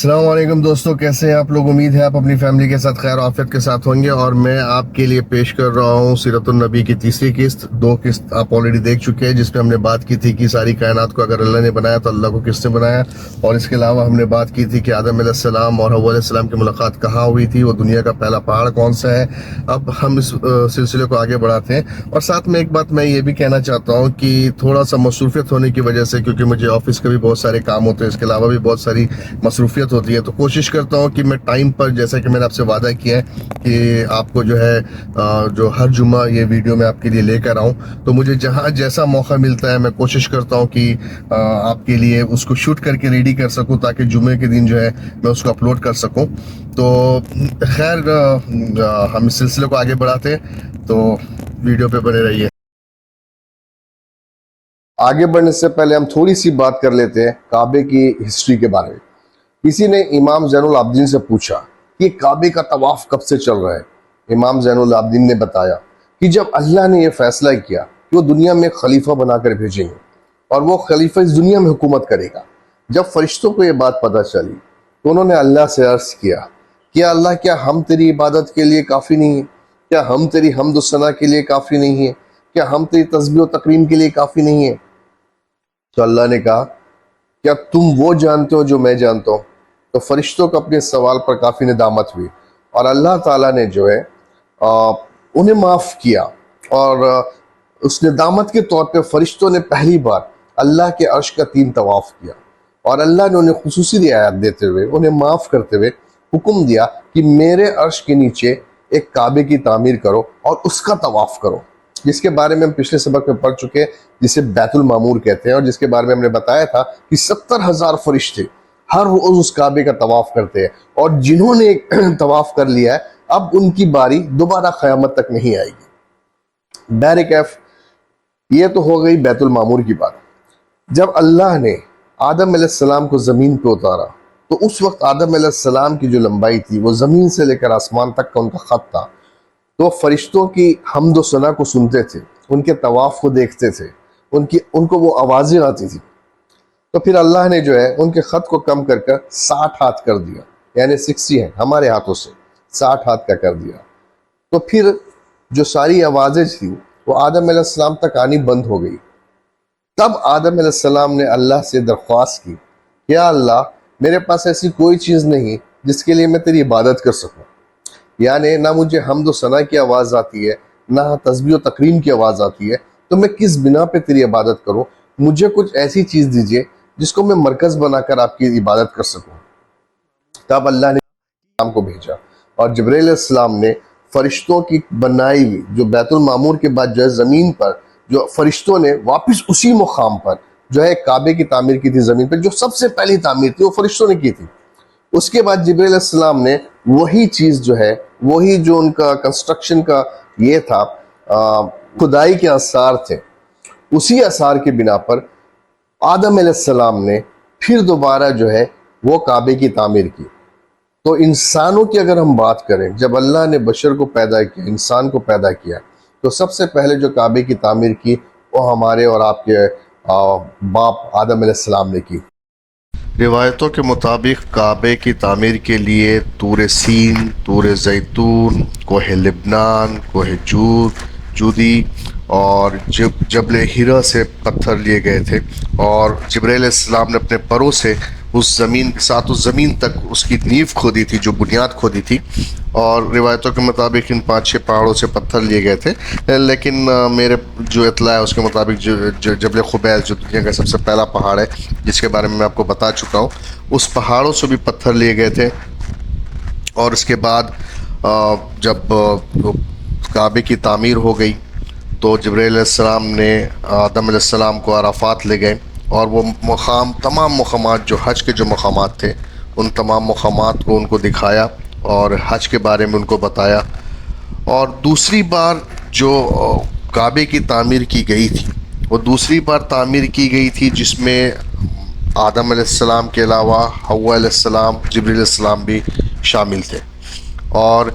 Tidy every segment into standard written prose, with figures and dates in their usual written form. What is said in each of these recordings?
السلام علیکم دوستو، کیسے ہیں آپ لوگ؟ امید ہے آپ اپنی فیملی کے ساتھ خیر عافیت کے ساتھ ہوں گے، اور میں آپ کے لیے پیش کر رہا ہوں سیرت النبی کی تیسری قسط۔ دو قسط آپ آلریڈی دیکھ چکے ہیں، جس میں ہم نے بات کی تھی کہ ساری کائنات کو اگر اللہ نے بنایا تو اللہ کو کس نے بنایا، اور اس کے علاوہ ہم نے بات کی تھی کہ آدم علیہ السلام اور حوا علیہ السلام کی ملاقات کہاں ہوئی تھی، وہ دنیا کا پہلا پہاڑ کون سا ہے۔ اب ہم اس سلسلے کو آگے بڑھاتے ہیں، اور ساتھ میں ایک بات میں یہ بھی کہنا چاہتا ہوں کہ تھوڑا سا مصروفیت ہونے کی وجہ سے، کیونکہ مجھے آفس کے بھی بہت سارے کام ہوتے ہیں، اس کے علاوہ بھی بہت ساری مصروفیت ہوتی ہے، تو کوشش کرتا ہوں کہ میں ٹائم پر، جیسا کہ میں نے آپ سے وعدہ کیا ہے کہ آپ کو جو ہے جو ہر جمعہ یہ ویڈیو میں آپ کے لیے لے کر آؤں، تو مجھے جہاں جیسا موقع ملتا ہے میں کوشش کرتا ہوں کہ آپ کے لیے اس کو شوٹ کر کے ریڈی کر سکوں، تاکہ جمعے کے دن جو ہے میں اس کو اپلوڈ کر سکوں۔ تو خیر، ہم اس سلسلے کو آگے بڑھاتے ہیں، تو ویڈیو پہ بنے رہیے۔ آگے بڑھنے سے پہلے ہم تھوڑی سی بات کر لیتے ہیں کعبے کی ہسٹری کے بارے میں۔ کسی نے امام زین العابدین سے پوچھا کہ کعبے کا طواف کب سے چل رہا ہے۔ امام زین العابدین نے بتایا کہ جب اللہ نے یہ فیصلہ کیا کہ وہ دنیا میں خلیفہ بنا کر بھیجیں گے اور وہ خلیفہ اس دنیا میں حکومت کرے گا۔ جب فرشتوں کو یہ بات پتہ چلی تو انہوں نے اللہ سے عرض کیا کہ اللہ، کیا ہم تیری عبادت کے لیے کافی نہیں ہیں؟ کیا ہم تیری حمد و ثنا کے لیے کافی نہیں ہیں؟ کیا ہم تیری تسبیح و تکریم کے لیے کافی نہیں ہیں؟ تو اللہ نے کہا، کیا تم وہ جانتے ہو جو میں جانتا ہوں؟ تو فرشتوں کو اپنے سوال پر کافی ندامت ہوئی، اور اللہ تعالیٰ نے جو ہے انہیں معاف کیا، اور اس ندامت کے طور پہ فرشتوں نے پہلی بار اللہ کے عرش کا 3 طواف کیا، اور اللہ نے انہیں خصوصی رعایت دیتے ہوئے، انہیں معاف کرتے ہوئے حکم دیا کہ میرے عرش کے نیچے ایک کعبے کی تعمیر کرو اور اس کا طواف کرو، جس کے بارے میں ہم پچھلے سبق میں پڑھ چکے ہیں، جسے بیت المعمور کہتے ہیں، اور جس کے بارے میں ہم نے بتایا تھا کہ 70,000 فرشتے ہر روز اس کعبے کا طواف کرتے ہیں، اور جنہوں نے طواف کر لیا ہے اب ان کی باری دوبارہ قیامت تک نہیں آئے گی۔ بہرکیف، یہ تو ہو گئی بیت المعمور کی بات۔ جب اللہ نے آدم علیہ السلام کو زمین پہ اتارا تو اس وقت آدم علیہ السلام کی جو لمبائی تھی وہ زمین سے لے کر آسمان تک کا ان کا خط تھا، تو فرشتوں کی حمد و ثنا کو سنتے تھے، ان کے طواف کو دیکھتے تھے، ان کو وہ آوازیں آتی تھی، تو پھر اللہ نے جو ہے ان کے خط کو کم کر 60 ہاتھ کر دیا، یعنی 60 ہے ہمارے ہاتھوں سے 60 ہاتھ کا کر دیا۔ تو پھر جو ساری آوازیں تھیں وہ آدم علیہ السلام تک آنی بند ہو گئی۔ تب آدم علیہ السلام نے اللہ سے درخواست کی، یا اللہ، میرے پاس ایسی کوئی چیز نہیں جس کے لیے میں تیری عبادت کر سکوں، یعنی نہ مجھے حمد و ثنا کی آواز آتی ہے، نہ تسبیح و تکریم کی آواز آتی ہے، تو میں کس بنا پہ تیری عبادت کروں؟ مجھے کچھ ایسی چیز دیجیے جس کو میں مرکز بنا کر آپ کی عبادت کر سکوں۔ تب اللہ نے السلام کو بھیجا، اور جبرائیل علیہ السلام نے فرشتوں کی بنائی ہوئی جو بیت المعمور کے بعد جو ہے زمین پر، جو فرشتوں نے واپس اسی مقام پر جو ہے کعبے کی تعمیر کی تھی، زمین پر جو سب سے پہلی تعمیر تھی وہ فرشتوں نے کی تھی۔ اس کے بعد جبرائیل علیہ السلام نے وہی چیز جو ہے، وہی جو ان کا کنسٹرکشن کا یہ تھا، کھدائی کے آثار تھے، اسی آثار کی بنا پر آدم علیہ السلام نے پھر دوبارہ جو ہے وہ کعبے کی تعمیر کی۔ تو انسانوں کی اگر ہم بات کریں، جب اللہ نے بشر کو پیدا کیا، انسان کو پیدا کیا، تو سب سے پہلے جو کعبے کی تعمیر کی وہ ہمارے اور آپ کے باپ آدم علیہ السلام نے کی۔ روایتوں کے مطابق کعبے کی تعمیر کے لیے طور سین، طور زیتون، کوہ لبنان، کوہ جودی اور جبل ہیرا سے پتھر لیے گئے تھے، اور جبرائیل علیہ السلام نے اپنے پروں سے اس زمین کے ساتھ اس زمین تک اس کی نیو کھودی تھی، جو بنیاد کھودی تھی، اور روایتوں کے مطابق ان 5-6 پہاڑوں سے پتھر لیے گئے تھے، لیکن میرے جو اطلاع ہے اس کے مطابق جبل خبیل جو دنیا کا سب سے پہلا پہاڑ ہے، جس کے بارے میں آپ کو بتا چکا ہوں، اس پہاڑوں سے بھی پتھر لیے گئے تھے۔ اور اس کے بعد جب کعبے کی تعمیر ہو گئی تو جبرائیل علیہ السلام نے آدم علیہ السلام کو عرفات لے گئے، اور وہ تمام مقامات جو حج کے جو مقامات تھے ان تمام مقامات کو ان کو دکھایا اور حج کے بارے میں ان کو بتایا۔ اور دوسری بار جو کعبے کی تعمیر کی گئی تھی وہ دوسری بار تعمیر کی گئی تھی، جس میں آدم علیہ السلام کے علاوہ حوا علیہ السلام، جبرائیل علیہ السلام بھی شامل تھے۔ اور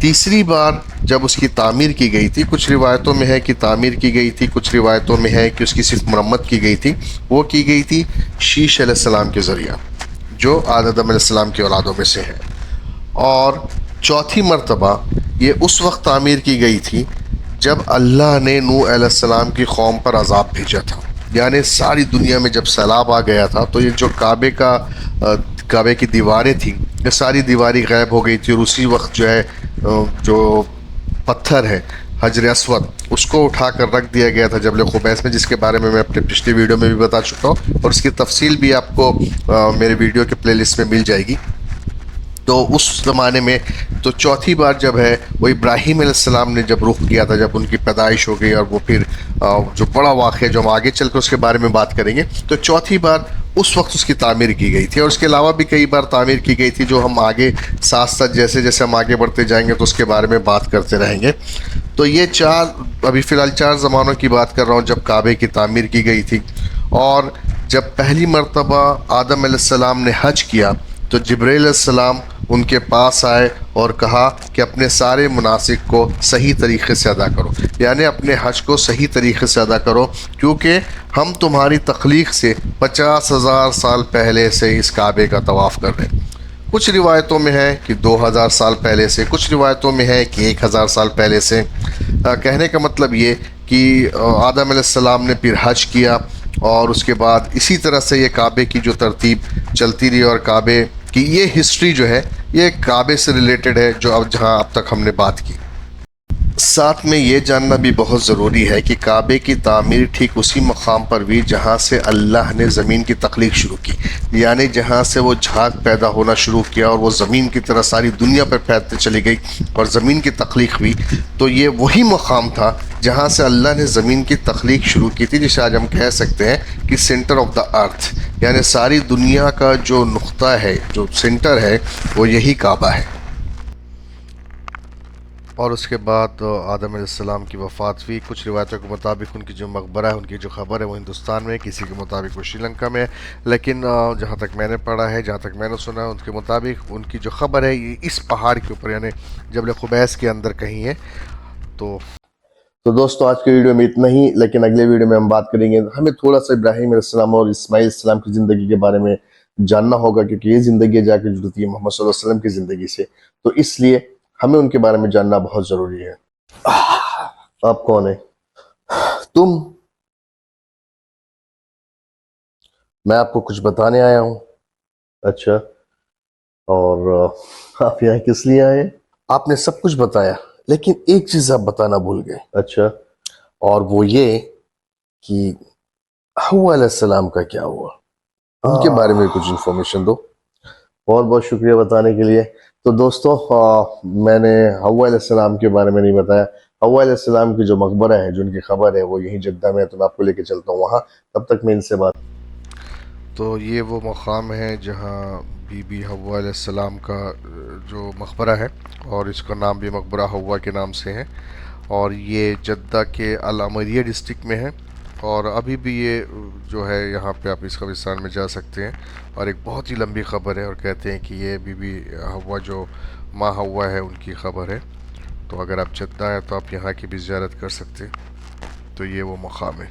تیسری بار جب اس کی تعمیر کی گئی تھی، کچھ روایتوں میں ہے کہ تعمیر کی گئی تھی، کچھ روایتوں میں ہے کہ اس کی صرف مرمت کی گئی تھی، وہ کی گئی تھی شیش علیہ السلام کے ذریعہ، جو آدم علیہ السلام کی اولادوں میں سے ہیں، اور چوتھی مرتبہ یہ اس وقت تعمیر کی گئی تھی جب اللہ نے نوح علیہ السلام کی قوم پر عذاب بھیجا تھا. یعنی ساری دنیا میں جب سیلاب آ گیا تھا تو یہ جو کعبے کی دیواریں تھیں، یہ ساری دیواری غائب ہو گئی تھی، اور اسی وقت جو ہے جو پتھر ہے حجر اسود، اس کو اٹھا کر رکھ دیا گیا تھا جبل خبیث میں، جس کے بارے میں اپنے پچھلی ویڈیو میں بھی بتا چکا ہوں، اور اس کی تفصیل بھی آپ کو میرے ویڈیو کے پلے لسٹ میں مل جائے گی. تو اس زمانے میں تو چوتھی بار جب ہے وہ ابراہیم علیہ السلام نے جب رخ کیا تھا، جب ان کی پیدائش ہو گئی، اور وہ پھر جو بڑا واقعہ جو ہم آگے چل کر اس کے بارے میں بات کریں گے، تو چوتھی بار اس وقت اس کی تعمیر کی گئی تھی. اور اس کے علاوہ بھی کئی بار تعمیر کی گئی تھی جو ہم آگے ساتھ ساتھ جیسے جیسے ہم آگے بڑھتے جائیں گے تو اس کے بارے میں بات کرتے رہیں گے. تو یہ ابھی فی الحال 4 زمانوں کی بات کر رہا ہوں جب کعبے کی تعمیر کی گئی تھی. اور جب پہلی مرتبہ آدم علیہ السلام نے حج کیا تو جبرائیل علیہ السلام ان کے پاس آئے اور کہا کہ اپنے سارے مناسک کو صحیح طریقے سے ادا کرو، یعنی اپنے حج کو صحیح طریقے سے ادا کرو، کیونکہ ہم تمہاری تخلیق سے 50,000 سال پہلے سے اس کعبے کا طواف کر رہے ہیں. کچھ روایتوں میں ہے کہ 2000 سال پہلے سے، کچھ روایتوں میں ہے کہ 1000 سال پہلے سے. کہنے کا مطلب یہ کہ آدم علیہ السلام نے پھر حج کیا، اور اس کے بعد اسی طرح سے یہ کعبے کی جو ترتیب چلتی رہی، اور کعبے کی یہ ہسٹری جو ہے یہ کعبے سے ریلیٹڈ ہے جو جہاں اب تک ہم نے بات کی. ساتھ میں یہ جاننا بھی بہت ضروری ہے کہ کعبے کی تعمیر ٹھیک اسی مقام پر ہوئی جہاں سے اللہ نے زمین کی تخلیق شروع کی، یعنی جہاں سے وہ جھاگ پیدا ہونا شروع کیا اور وہ زمین کی طرح ساری دنیا پر پھیلتے چلی گئی اور زمین کی تخلیق ہوئی. تو یہ وہی مقام تھا جہاں سے اللہ نے زمین کی تخلیق شروع کی تھی، جسے آج ہم کہہ سکتے ہیں کہ سینٹر آف دا ارتھ، یعنی ساری دنیا کا جو نقطہ ہے، جو سینٹر ہے، وہ یہی کعبہ ہے. اور اس کے بعد آدم علیہ السلام کی وفات ہوئی. کچھ روایتوں کے مطابق ان کی جو مقبرہ ہے، ان کی جو خبر ہے، وہ ہندوستان میں ہے، کسی کے مطابق وہ شری لنکا میں ہے، لیکن جہاں تک میں نے پڑھا ہے، جہاں تک میں نے سنا ہے، ان کے مطابق ان کی جو خبر ہے یہ اس پہاڑ کے اوپر یعنی جبل خبیث کے اندر کہیں ہے. تو دوستو آج کے ویڈیو میں اتنا ہی، لیکن اگلے ویڈیو میں ہم بات کریں گے. ہمیں تھوڑا سا ابراہیم علیہ السلام اور اسماعیل علیہ السلام کی زندگی کے بارے میں جاننا ہوگا، کیونکہ یہ زندگی جا کے جڑتی ہے محمد صلی اللہ علیہ وسلم کی زندگی سے، تو اس لیے ہمیں ان کے بارے میں جاننا بہت ضروری ہے. آپ کون ہیں؟ تم؟ میں آپ کو کچھ بتانے آیا ہوں. اچھا، اور آپ یہاں کس لیے آئے؟ آپ نے سب کچھ بتایا، لیکن ایک چیز آپ بتانا بھول گئے. اچھا، اور وہ یہ کہ حوا علیہ السلام کا کیا ہوا، ان کے بارے میں کچھ انفارمیشن دو. بہت بہت شکریہ بتانے کے لیے. تو دوستو میں نے حوا علیہ السلام کے بارے میں نہیں بتایا. حوا علیہ السلام کی جو مقبرہ ہے، جو ان کی خبر ہے، وہ یہیں جدہ میں ہے، تو میں آپ کو لے کے چلتا ہوں وہاں. تب تک میں ان سے بات. تو یہ وہ مقام ہے جہاں بی بی حوا علیہ السلام کا جو مقبرہ ہے، اور اس کا نام بھی مقبرہ حوا کے نام سے ہے، اور یہ جدہ کے العمریہ ڈسٹرکٹ میں ہے. اور ابھی بھی یہ جو ہے یہاں پہ آپ اس قبرستان میں جا سکتے ہیں، اور ایک بہت ہی لمبی خبر ہے، اور کہتے ہیں کہ یہ بی بی حوا جو ماں حوا ہے ان کی خبر ہے. تو اگر آپ جدہ ہیں تو آپ یہاں کی بھی زیارت کر سکتے ہیں. تو یہ وہ مقام ہے.